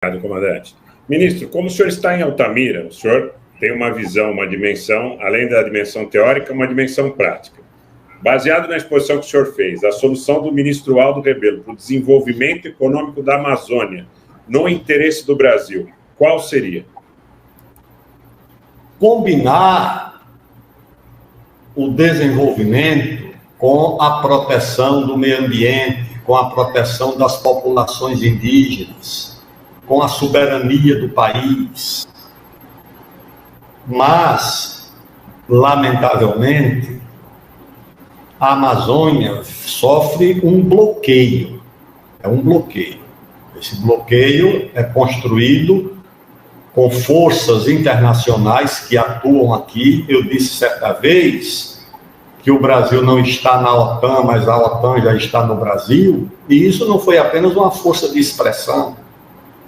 Obrigado, comandante. Ministro, como o senhor está em Altamira, o senhor tem uma visão, uma dimensão, além da dimensão teórica, uma dimensão prática. Baseado na exposição que o senhor fez, a solução do ministro Aldo Rebelo para o desenvolvimento econômico da Amazônia, no interesse do Brasil, qual seria? Combinar o desenvolvimento com a proteção do meio ambiente, com a proteção das populações indígenas, com a soberania do país. Mas, lamentavelmente, a Amazônia sofre um bloqueio. É um bloqueio. Esse bloqueio é construído com forças internacionais que atuam aqui. Eu disse certa vez que o Brasil não está na OTAN, mas a OTAN já está no Brasil, e isso não foi apenas uma força de expressão.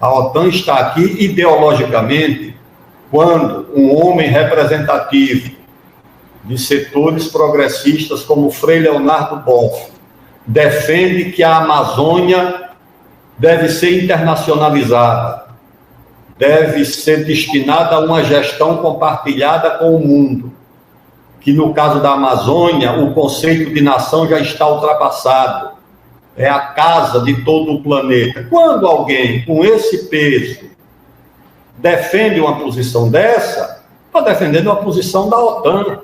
A OTAN está aqui ideologicamente quando um homem representativo de setores progressistas como Frei Leonardo Boff defende que a Amazônia deve ser internacionalizada, deve ser destinada a uma gestão compartilhada com o mundo, que no caso da Amazônia o conceito de nação já está ultrapassado, é a casa de todo o planeta. Quando alguém com esse peso defende uma posição dessa, está defendendo uma posição da OTAN.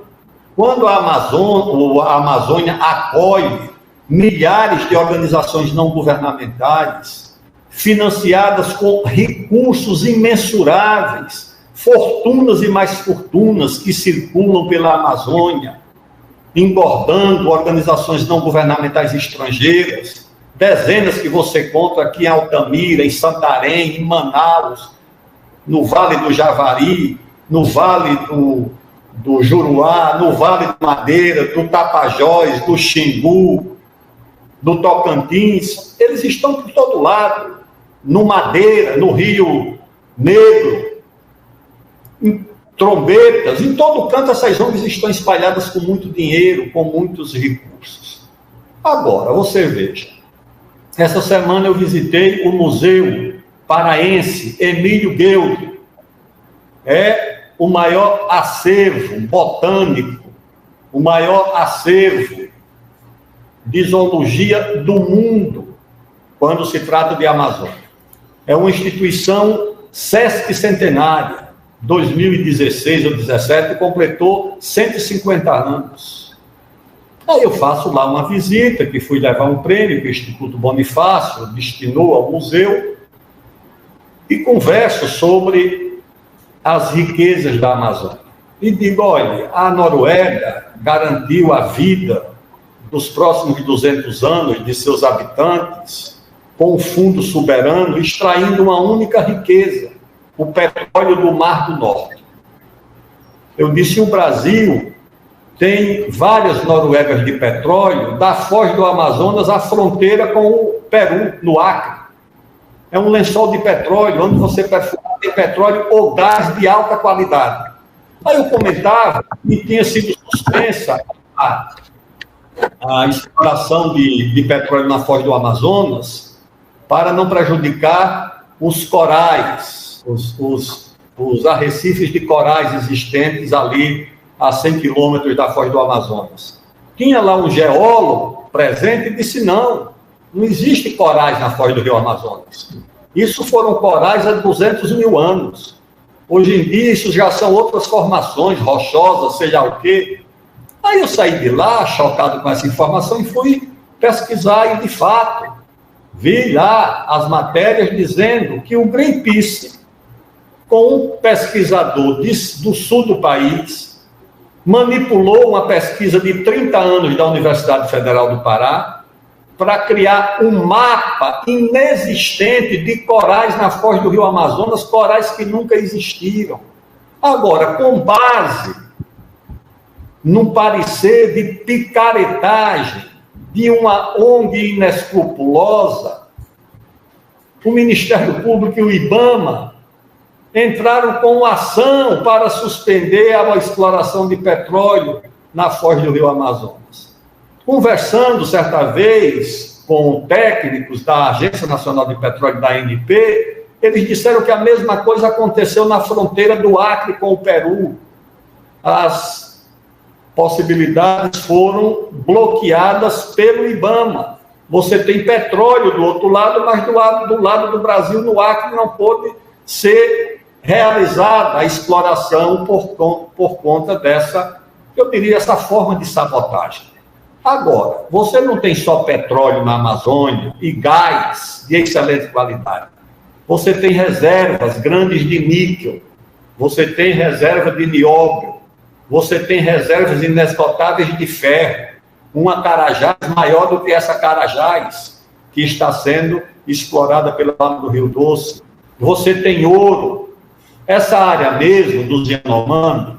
Quando a Amazônia acolhe milhares de organizações não governamentais, financiadas com recursos imensuráveis, fortunas e mais fortunas que circulam pela Amazônia, engordando organizações não governamentais estrangeiras, dezenas que você encontra aqui em Altamira, em Santarém, em Manaus, no Vale do Javari, no Vale do Juruá, no Vale do Madeira, do Tapajós, do Xingu, do Tocantins. Eles estão por todo lado, no Madeira, no Rio Negro, em Trombetas, em todo canto essas ONGs estão espalhadas com muito dinheiro, com muitos recursos. Agora, você veja, essa semana eu visitei o Museu Paraense Emílio Gueldo. É o maior acervo botânico, o maior acervo de zoologia do mundo, quando se trata de Amazônia. É uma instituição sesquicentenária. 2016 ou 2017 completou 150 anos. Aí eu faço lá uma visita, que fui levar um prêmio que o Instituto Bonifácio destinou ao museu, e converso sobre as riquezas da Amazônia. E digo, olha, a Noruega garantiu a vida dos próximos 200 anos de seus habitantes com um fundo soberano, extraindo uma única riqueza, o petróleo do Mar do Norte. Eu disse, o Brasil tem várias noruegas de petróleo, da foz do Amazonas à fronteira com o Peru, no Acre. É um lençol de petróleo, onde você perfura tem petróleo ou gás de alta qualidade. Aí eu comentava que tinha sido suspensa a exploração de petróleo na foz do Amazonas para não prejudicar os corais, os arrecifes de corais existentes ali a 100 quilômetros da foz do Amazonas. Tinha lá um geólogo presente e disse, não existe corais na foz do rio Amazonas. Isso foram corais há 200 mil anos. Hoje em dia, isso já são outras formações rochosas, seja o quê. Aí eu saí de lá, chocado com essa informação, e fui pesquisar, e de fato, vi lá as matérias dizendo que o Greenpeace, com um pesquisador do sul do país, manipulou uma pesquisa de 30 anos da Universidade Federal do Pará para criar um mapa inexistente de corais na foz do rio Amazonas, corais que nunca existiram. Agora, com base num parecer de picaretagem de uma ONG inescrupulosa, o Ministério Público e o IBAMA entraram com ação para suspender a exploração de petróleo na foz do rio Amazonas. Conversando certa vez com técnicos da Agência Nacional de Petróleo, da ANP, Eles disseram que a mesma coisa aconteceu na fronteira do Acre com o Peru. As possibilidades foram bloqueadas pelo IBAMA. Você tem petróleo do outro lado, mas do lado do Brasil, no Acre, não pôde ser realizada a exploração por conta dessa, eu diria, essa forma de sabotagem. Agora, você não tem só petróleo na Amazônia e gás de excelente qualidade. Você tem reservas grandes de níquel, você tem reserva de nióbio, você tem reservas inesgotáveis de ferro, uma Carajás maior do que essa Carajás, que está sendo explorada pelo lado do Rio Doce. Você tem ouro. Essa área mesmo dos Yanomami,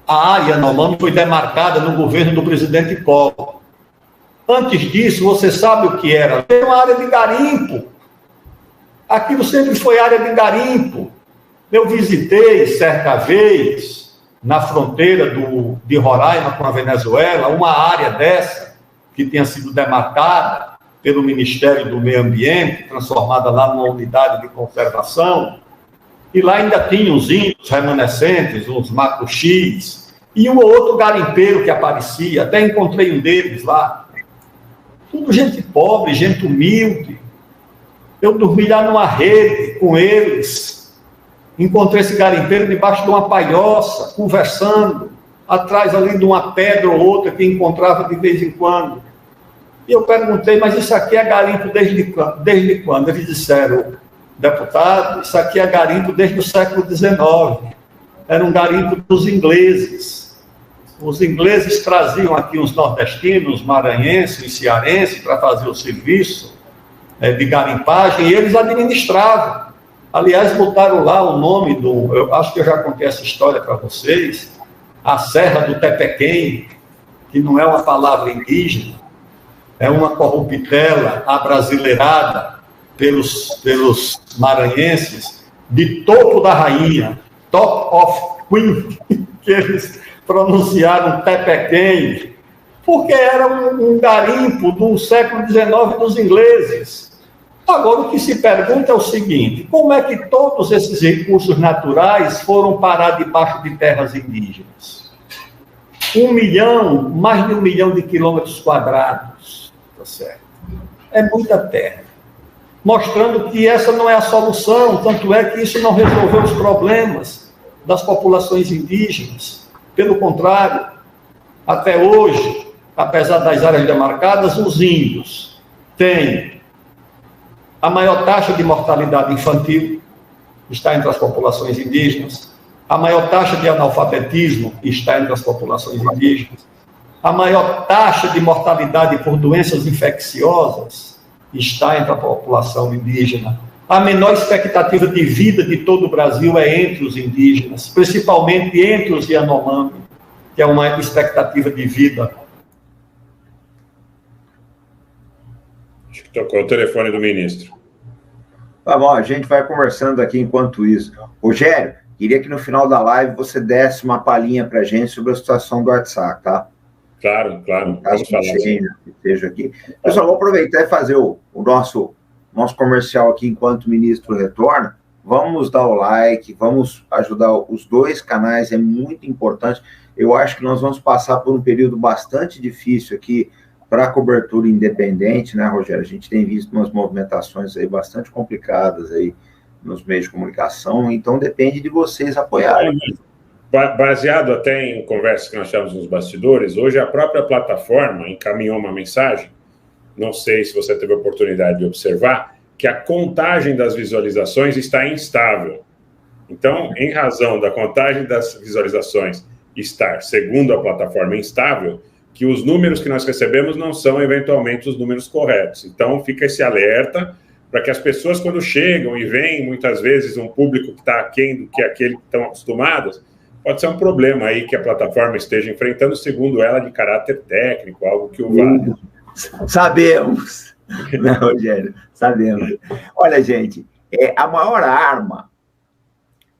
a área Yanomami foi demarcada no governo do presidente Collor. Antes disso, você sabe o que era? Era uma área de garimpo. Aquilo sempre foi área de garimpo. Eu visitei, certa vez, na fronteira de Roraima com a Venezuela, uma área dessa, que tinha sido demarcada pelo Ministério do Meio Ambiente, transformada lá numa unidade de conservação, e lá ainda tinha os índios remanescentes, os macuxis, e um ou outro garimpeiro que aparecia, até encontrei um deles lá. Tudo gente pobre, gente humilde. Eu dormi lá numa rede com eles, encontrei esse garimpeiro debaixo de uma palhoça, conversando, atrás ali de uma pedra ou outra que encontrava de vez em quando. E eu perguntei, mas isso aqui é garimpo desde quando? Eles disseram, deputado, isso aqui é garimpo desde o século XIX. Era um garimpo dos ingleses. Os ingleses traziam aqui uns nordestinos, maranhenses e cearenses para fazer o serviço de garimpagem, e eles administravam. Aliás, botaram lá o nome eu acho que eu já contei essa história para vocês, a Serra do Tepequém, que não é uma palavra indígena, é uma corruptela abrasileirada pelos maranhenses, de Topo da Rainha, Top of Queen, que eles pronunciaram Tepequém, porque era um garimpo do século XIX dos ingleses. Agora, o que se pergunta é o seguinte: como é que todos esses recursos naturais foram parar debaixo de terras indígenas? 1 milhão, mais de 1 milhão de quilômetros quadrados, tá certo? É muita terra. Mostrando que essa não é a solução, tanto é que isso não resolveu os problemas das populações indígenas. Pelo contrário, até hoje, apesar das áreas demarcadas, os índios têm a maior taxa de mortalidade infantil, está entre as populações indígenas. A maior taxa de analfabetismo está entre as populações indígenas. A maior taxa de mortalidade por doenças infecciosas está entre a população indígena. A menor expectativa de vida de todo o Brasil é entre os indígenas, principalmente entre os Yanomami, que é uma expectativa de vida. Acho que tocou o telefone do ministro. Tá bom, a gente vai conversando aqui enquanto isso. Rogério, queria que no final da live você desse uma palhinha para a gente sobre a situação do WhatsApp, tá? Claro. Caso que esteja aqui. Pessoal, vou aproveitar e fazer o nosso comercial aqui enquanto o ministro retorna. Vamos dar o like, vamos ajudar os dois canais, é muito importante. Eu acho que nós vamos passar por um período bastante difícil aqui para a cobertura independente, né, Rogério? A gente tem visto umas movimentações aí bastante complicadas aí nos meios de comunicação, então depende de vocês apoiarem. Baseado até em conversas que nós tivemos nos bastidores, hoje a própria plataforma encaminhou uma mensagem, não sei se você teve a oportunidade de observar, que a contagem das visualizações está instável. Então, em razão da contagem das visualizações estar, segundo a plataforma, instável, que os números que nós recebemos não são, eventualmente, os números corretos. Então, fica esse alerta para que as pessoas, quando chegam e veem, muitas vezes, um público que está aquém do que aquele que estão acostumados, pode ser um problema aí que a plataforma esteja enfrentando, segundo ela, de caráter técnico, algo que o vale. Sabemos, né, Rogério? Sabemos. Olha, gente, a maior arma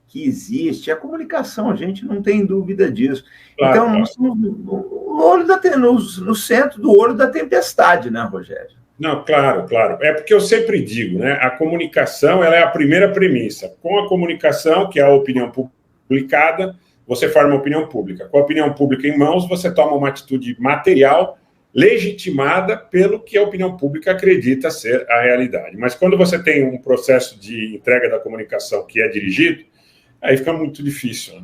que existe é a comunicação, a gente não tem dúvida disso. Claro, então, nós estamos no centro do olho da tempestade, né, Rogério? Não, claro, claro. É porque eu sempre digo, né? A comunicação, ela é a primeira premissa. Com a comunicação, que é a opinião publicada, você forma a opinião pública. Com a opinião pública em mãos, você toma uma atitude material legitimada pelo que a opinião pública acredita ser a realidade. Mas quando você tem um processo de entrega da comunicação que é dirigido, aí fica muito difícil, né?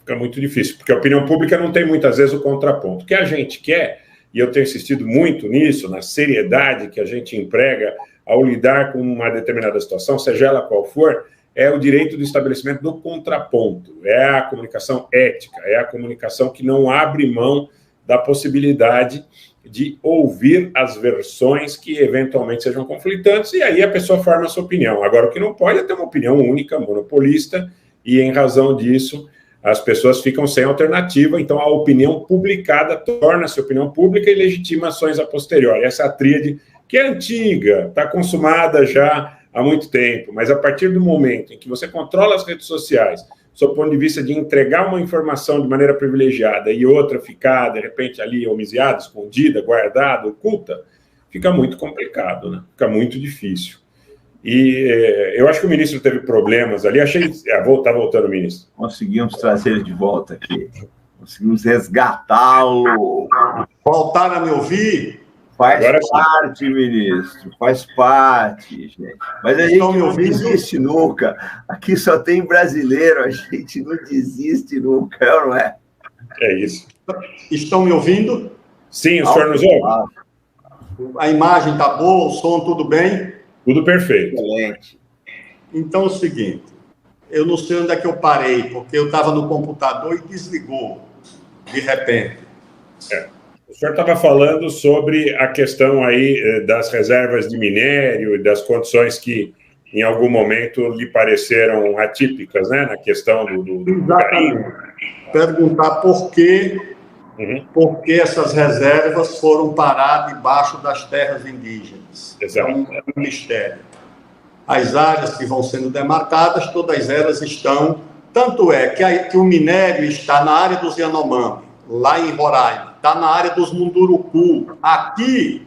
Fica muito difícil, porque a opinião pública não tem muitas vezes o contraponto. O que a gente quer, e eu tenho insistido muito nisso, na seriedade que a gente emprega ao lidar com uma determinada situação, seja ela qual for, é o direito do estabelecimento do contraponto, é a comunicação ética, é a comunicação que não abre mão da possibilidade de ouvir as versões que eventualmente sejam conflitantes, e aí a pessoa forma a sua opinião. Agora, o que não pode é ter uma opinião única, monopolista, e em razão disso, as pessoas ficam sem alternativa, então a opinião publicada torna-se opinião pública e legitima ações a posteriori. Essa é a tríade que é antiga, está consumada já há muito tempo, mas a partir do momento em que você controla as redes sociais, sob o ponto de vista de entregar uma informação de maneira privilegiada e outra ficar, de repente, ali homiziada, escondida, guardada, oculta, fica muito complicado, né? Fica muito difícil. E eu acho que o ministro teve problemas ali. Achei. Tá voltando, ministro. Conseguimos trazer ele de volta aqui. Conseguimos resgatá-lo. Voltaram a me ouvir? Faz agora parte, sim, ministro. Faz parte, gente. Mas a gente não desiste nunca. Aqui só tem brasileiro. A gente não desiste nunca, não é? É isso. Estão me ouvindo? Sim, o senhor nos ouve. A imagem está boa, o som, tudo bem? Tudo perfeito. Excelente. Então, é o seguinte, eu não sei onde é que eu parei, porque eu estava no computador e desligou, de repente. O senhor estava falando sobre a questão aí das reservas de minério e das condições que, em algum momento, lhe pareceram atípicas, né? Na questão do Exatamente. Perguntar por que essas reservas foram parar debaixo das terras indígenas. Exato. É um mistério. As áreas que vão sendo demarcadas, todas elas estão... Tanto é que o minério está na área dos Yanomami, lá em Roraima, está na área dos Munduruku, aqui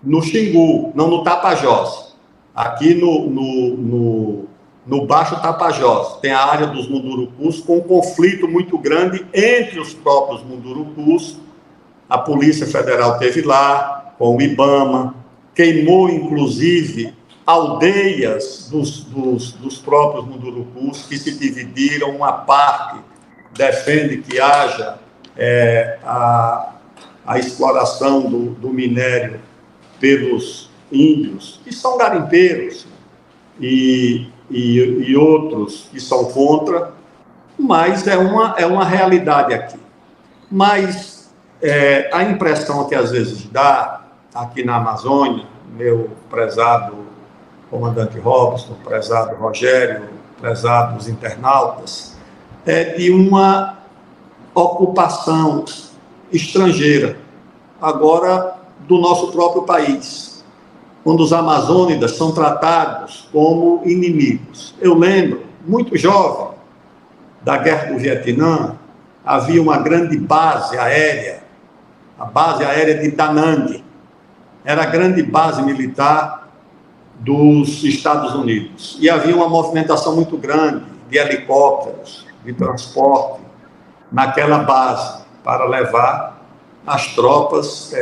no Xingu, não no Tapajós, aqui no Baixo Tapajós, tem a área dos Mundurucus, com um conflito muito grande entre os próprios Mundurucus. A Polícia Federal esteve lá, com o IBAMA, queimou, inclusive, aldeias dos próprios Mundurucus, que se dividiram. Uma parte defende que haja a exploração do minério pelos índios, que são garimpeiros, e outros que são contra, mas é uma realidade aqui. Mas a impressão que às vezes dá aqui na Amazônia, meu prezado comandante Robson, prezado Rogério, prezados internautas, é de uma ocupação estrangeira, agora do nosso próprio país, quando os amazônidas são tratados como inimigos. Eu lembro, muito jovem, da Guerra do Vietnã, havia uma grande base aérea, a base aérea de Da Nang, era a grande base militar dos Estados Unidos, e havia uma movimentação muito grande de helicópteros, de transporte, naquela base, para levar as tropas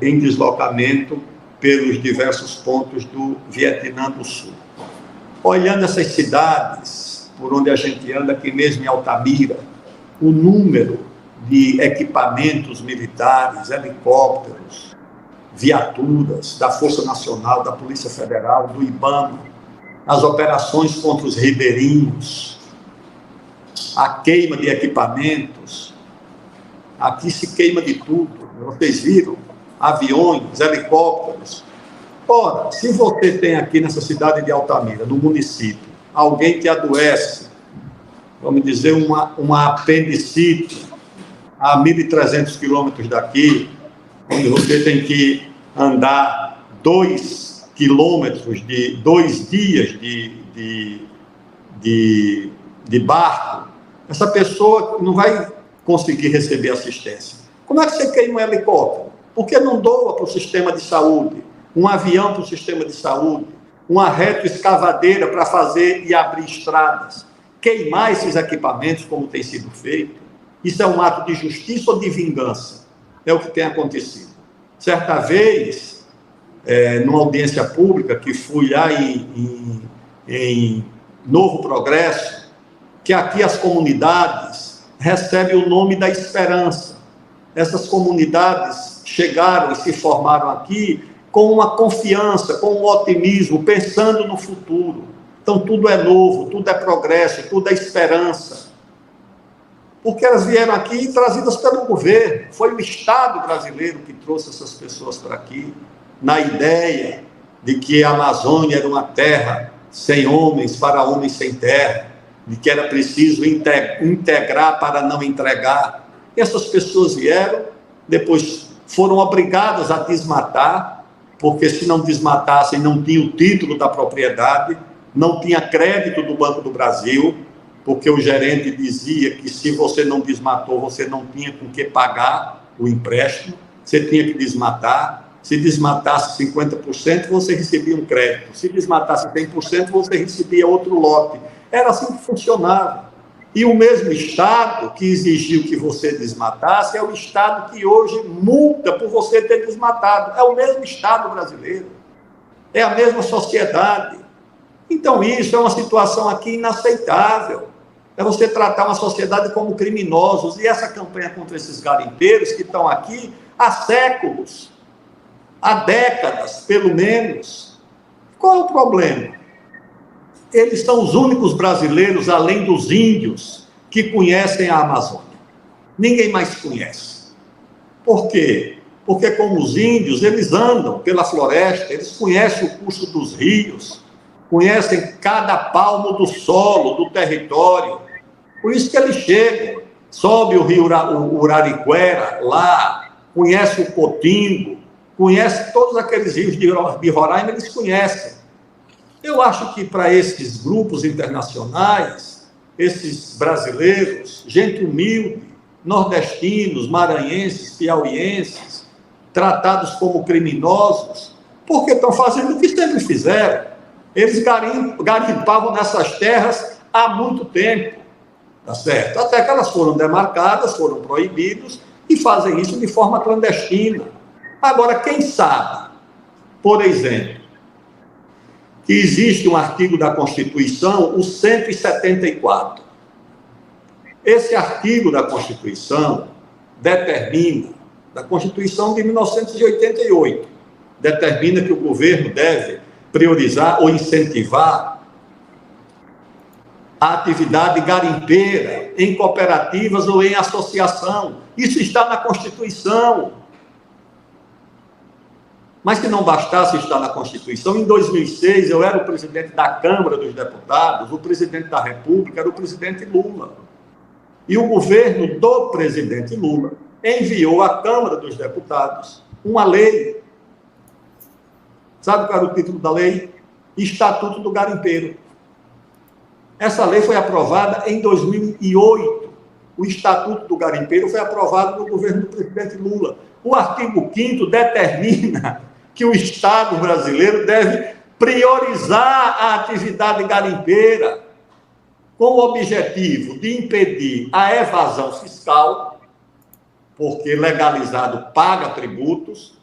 em deslocamento pelos diversos pontos do Vietnã do Sul. Olhando essas cidades, por onde a gente anda, aqui mesmo em Altamira, o número de equipamentos militares, helicópteros, viaturas da Força Nacional, da Polícia Federal, do IBAMA, as operações contra os ribeirinhos, a queima de equipamentos. Aqui se queima de tudo, vocês viram? Aviões, helicópteros. Ora, se você tem aqui nessa cidade de Altamira, no município, alguém que adoece, vamos dizer, uma apendicite, a 1.300 quilômetros daqui, onde você tem que andar 2 quilômetros, 2 dias de barco, essa pessoa não vai conseguir receber assistência. Como é que você queima um helicóptero? Por que não doa para o sistema de saúde? um avião para o sistema de saúde, uma retroescavadeira para fazer e abrir estradas, queimar esses equipamentos como tem sido feito, isso é um ato de justiça ou de vingança? É o que tem acontecido. Certa vez, numa audiência pública, que fui lá em Novo Progresso, que aqui as comunidades recebem o nome da esperança. Essas comunidades chegaram e se formaram aqui com uma confiança, com um otimismo, pensando no futuro. Então, tudo é novo, tudo é progresso, tudo é esperança. Porque elas vieram aqui trazidas pelo governo. Foi o Estado brasileiro que trouxe essas pessoas para aqui, na ideia de que a Amazônia era uma terra sem homens, para homens sem terra, de que era preciso integrar para não entregar. E essas pessoas vieram, depois foram obrigadas a desmatar, porque se não desmatassem, não tinha o título da propriedade, não tinha crédito do Banco do Brasil, porque o gerente dizia que se você não desmatou, você não tinha com que pagar o empréstimo, você tinha que desmatar. Se desmatasse 50%, você recebia um crédito. Se desmatasse 100%, você recebia outro lote. Era assim que funcionava. E o mesmo Estado que exigiu que você desmatasse é o Estado que hoje multa por você ter desmatado. É o mesmo Estado brasileiro. É a mesma sociedade. Então, isso é uma situação aqui inaceitável. É você tratar uma sociedade como criminosos. E essa campanha contra esses garimpeiros que estão aqui há séculos, há décadas, pelo menos. Qual é o problema? Eles são os únicos brasileiros, além dos índios, que conhecem a Amazônia. Ninguém mais conhece. Por quê? Porque, como os índios, eles andam pela floresta, eles conhecem o curso dos rios, conhecem cada palmo do solo, do território. Por isso que eles chegam, sobe o rio Urariquera, lá, conhece o Cotingo, conhece todos aqueles rios de Roraima, eles conhecem. Eu acho que para esses grupos internacionais, esses brasileiros, gente humilde, nordestinos, maranhenses, piauienses, tratados como criminosos, porque estão fazendo o que sempre fizeram. Eles garimpavam nessas terras há muito tempo, tá certo? Até que elas foram demarcadas, foram proibidos e fazem isso de forma clandestina. Agora, quem sabe, por exemplo, que existe um artigo da Constituição, o 174. Esse artigo da Constituição determina, da Constituição de 1988, determina que o governo deve priorizar ou incentivar a atividade garimpeira em cooperativas ou em associação. Isso está na Constituição. Mas se não bastasse estar na Constituição, em 2006 eu era o presidente da Câmara dos Deputados, o presidente da República era o presidente Lula. E o governo do presidente Lula enviou à Câmara dos Deputados uma lei. Sabe qual era o título da lei? Estatuto do Garimpeiro. Essa lei foi aprovada em 2008. O Estatuto do Garimpeiro foi aprovado no governo do presidente Lula. O artigo 5º determina que o Estado brasileiro deve priorizar a atividade garimpeira com o objetivo de impedir a evasão fiscal, porque legalizado paga tributos,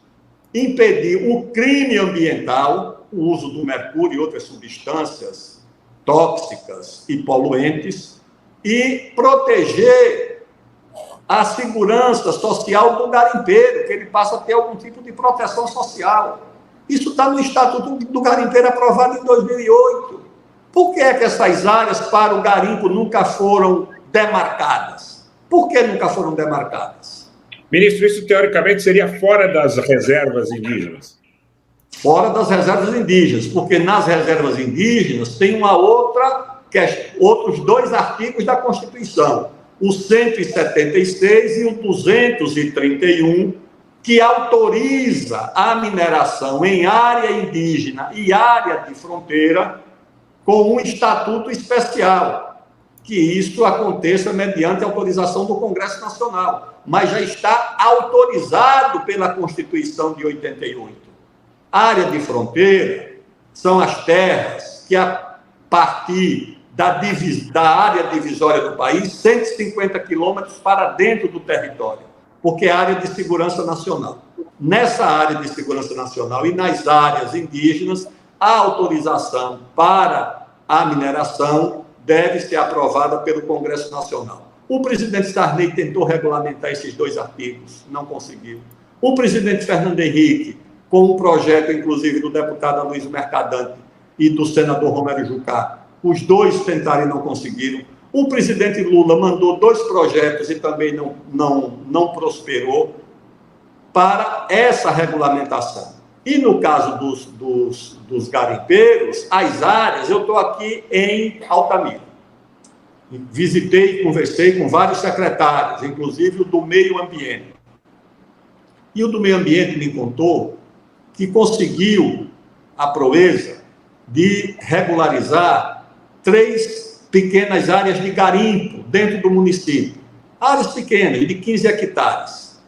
impedir o crime ambiental, o uso do mercúrio e outras substâncias tóxicas e poluentes, e proteger a segurança social do garimpeiro, que ele passa a ter algum tipo de proteção social. Isso está no Estatuto do Garimpeiro aprovado em 2008. Por que é que essas áreas para o garimpo nunca foram demarcadas? Por que nunca foram demarcadas? Ministro, isso teoricamente seria fora das reservas indígenas? Fora das reservas indígenas, porque nas reservas indígenas tem uma outra, outros 2 artigos da Constituição, o 176 e o 231, que autoriza a mineração em área indígena e área de fronteira com um estatuto especial, que isso aconteça mediante autorização do Congresso Nacional, mas já está autorizado pela Constituição de 88. Área de fronteira são as terras que, a partir da área divisória do país, 150 quilômetros para dentro do território, porque é área de segurança nacional. Nessa área de segurança nacional e nas áreas indígenas, a autorização para a mineração deve ser aprovada pelo Congresso Nacional. O presidente Sarney tentou regulamentar esses 2 artigos, não conseguiu. O presidente Fernando Henrique, com um projeto, inclusive, do deputado Aloysio Mercadante e do senador Romero Jucá, os 2 tentaram e não conseguiram. O presidente Lula mandou 2 projetos e também não prosperou para essa regulamentação. E no caso dos garimpeiros, as áreas, eu estou aqui em Altamira. Visitei e conversei com vários secretários, inclusive o do meio ambiente. E o do meio ambiente me contou que conseguiu a proeza de regularizar 3 pequenas áreas de garimpo dentro do município. Áreas pequenas, de 15 hectares.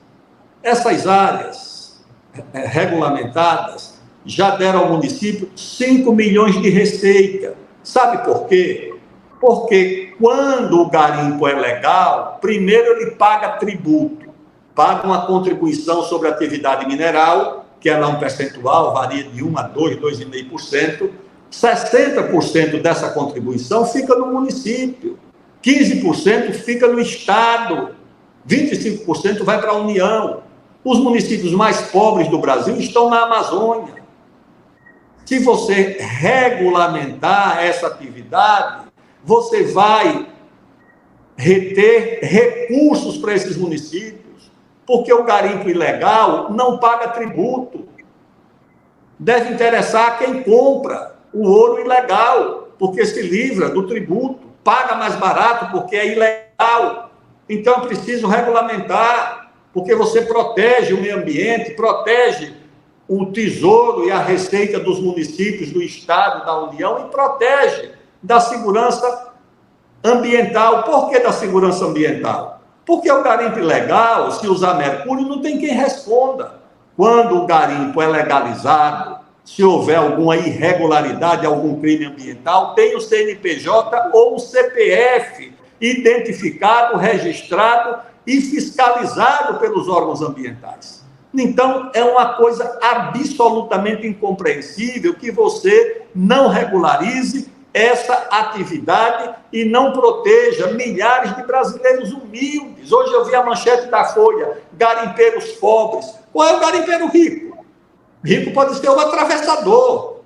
Essas áreas regulamentadas já deram ao município 5 milhões de receita. Sabe por quê? Porque quando o garimpo é legal, primeiro ele paga tributo, paga uma contribuição sobre a atividade mineral, que é lá um percentual, varia de 1 a 2, 2,5%. 60% dessa contribuição fica no município, 15% fica no Estado, 25% vai para a União. Os municípios mais pobres do Brasil estão na Amazônia. Se você regulamentar essa atividade, você vai reter recursos para esses municípios, porque o garimpo ilegal não paga tributo. Deve interessar a quem compra o ouro ilegal, porque se livra do tributo, paga mais barato porque é ilegal. Então é preciso regulamentar, porque você protege o meio ambiente, protege o tesouro e a receita dos municípios, do Estado, da União, e protege da segurança ambiental. Por que da segurança ambiental? Porque o garimpo ilegal, se usar mercúrio, não tem quem responda. Quando o garimpo é legalizado, se houver alguma irregularidade, algum crime ambiental, tem o CNPJ ou o CPF identificado, registrado e fiscalizado pelos órgãos ambientais. Então, é uma coisa absolutamente incompreensível que você não regularize essa atividade e não proteja milhares de brasileiros humildes. Hoje eu vi a manchete da Folha, garimpeiros pobres. Qual é o garimpeiro rico? Rico pode ser o atravessador,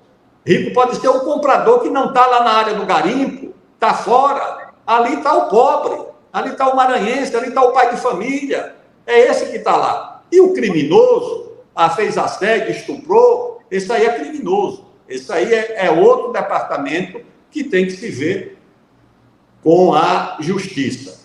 rico pode ser o comprador que não está lá na área do garimpo, está fora. Ali está o pobre, ali está o maranhense, ali está o pai de família. É esse que está lá. E o criminoso, fez assédio, estuprou, esse aí é criminoso. Esse aí é outro departamento que tem que se ver com a justiça.